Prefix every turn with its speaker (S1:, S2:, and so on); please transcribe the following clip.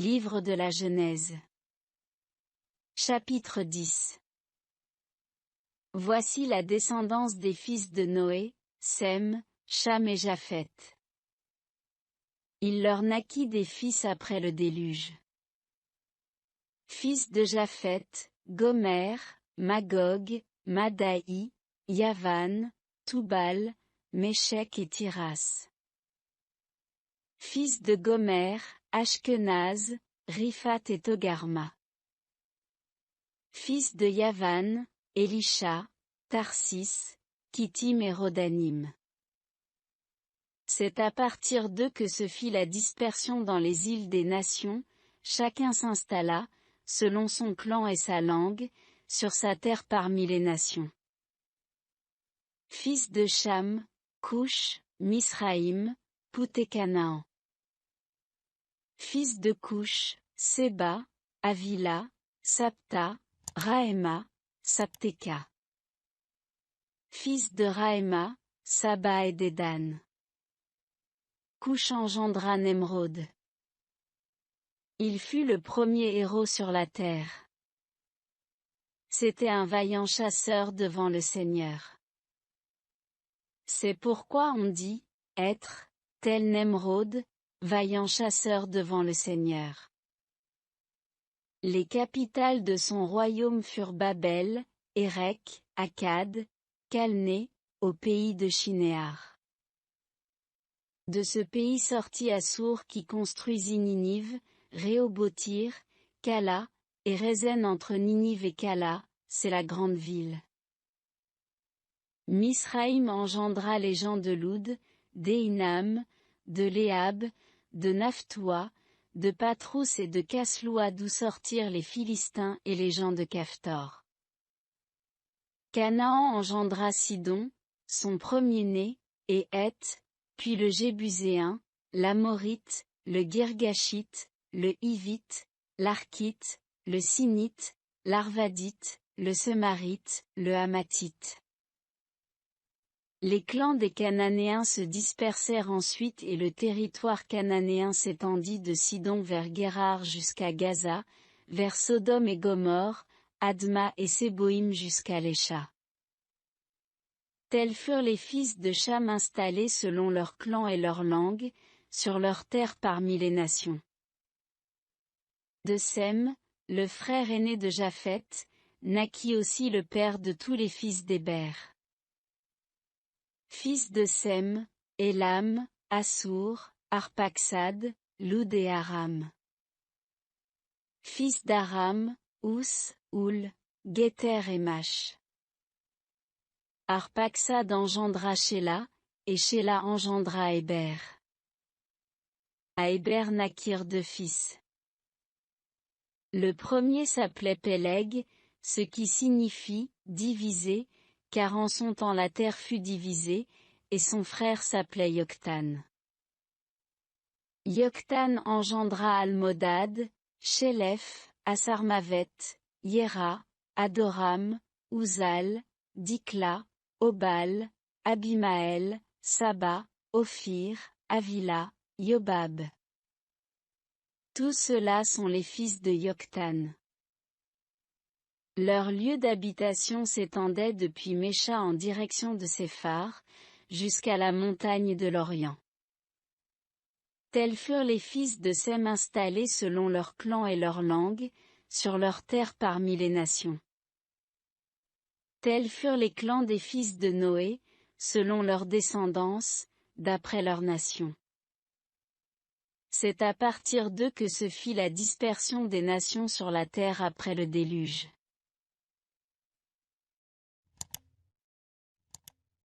S1: Livre de la Genèse. Chapitre 10. Voici la descendance des fils de Noé, Sem, Cham et Japheth. Il leur naquit des fils après le déluge. Fils de Japheth, Gomer, Magog, Madaï, Yavan, Toubal, Méchec et Tiras. Fils de Gomer, Ashkenaz, Riphat et Togarma. Fils de Yavan, Elisha, Tarsis, Kittim et Rodanim. C'est à partir d'eux que se fit la dispersion dans les îles des nations, chacun s'installa, selon son clan et sa langue, sur sa terre parmi les nations. Fils de Cham, Cush, Misraïm, Pout et Canaan. Fils de Cush, Séba, Avila, Sapta, Raéma, Sapteka. Fils de Raéma, Saba et Dédan. Cush engendra Nemrod. Il fut le premier héros sur la terre. C'était un vaillant chasseur devant le Seigneur. C'est pourquoi on dit, être, tel Nemrod, vaillant chasseur devant le Seigneur. Les capitales de son royaume furent Babel, Érec, Akkad, Calné, au pays de Shinéar. De ce pays sortit Assour qui construisit Ninive, Rehoboth-ir, Cala, et Rézène entre Ninive et Cala, c'est la grande ville. Misraïm engendra les gens de Loud, d'Éinam, de Léab, de Naphtoua, de Patrous et de Casloua d'où sortirent les Philistins et les gens de Caphtor. Canaan engendra Sidon, son premier-né, et Heth, puis le Jébuséen, l'Amorite, le Girgashite, le Hivite, l'Arkite, le Sinite, l'Arvadite, le Semarite, le Hamathite. Les clans des Cananéens se dispersèrent ensuite et le territoire cananéen s'étendit de Sidon vers Guérar jusqu'à Gaza, vers Sodome et Gomorrhe, Adma et Séboïm jusqu'à Lécha. Tels furent les fils de Cham installés selon leurs clans et leurs langues, sur leurs terres parmi les nations. De Sem, le frère aîné de Japheth, naquit aussi le père de tous les fils d'Héber. Fils de Sem, Élam, Assour, Arpaxad, Loud et Aram. Fils d'Aram, Ous, Oul, Guéter et Mach. Arpaxad engendra Shéla, et Shéla engendra Héber. À Héber naquirent deux fils. Le premier s'appelait Péleg, ce qui signifie « divisé », car en son temps la terre fut divisée, et son frère s'appelait Yoktan. Yoktan engendra Almodad, Shélef, Asarmavet, Yéra, Adoram, Uzal, Dikla, Obal, Abimaël, Saba, Ophir, Avila, Yobab. Tous ceux-là sont les fils de Yoktan. Leur lieu d'habitation s'étendait depuis Mécha en direction de Séphar, jusqu'à la montagne de l'Orient. Tels furent les fils de Sem installés selon leurs clans et leurs langues, sur leurs terres parmi les nations. Tels furent les clans des fils de Noé, selon leur descendance, d'après leurs nations. C'est à partir d'eux que se fit la dispersion des nations sur la terre après le déluge.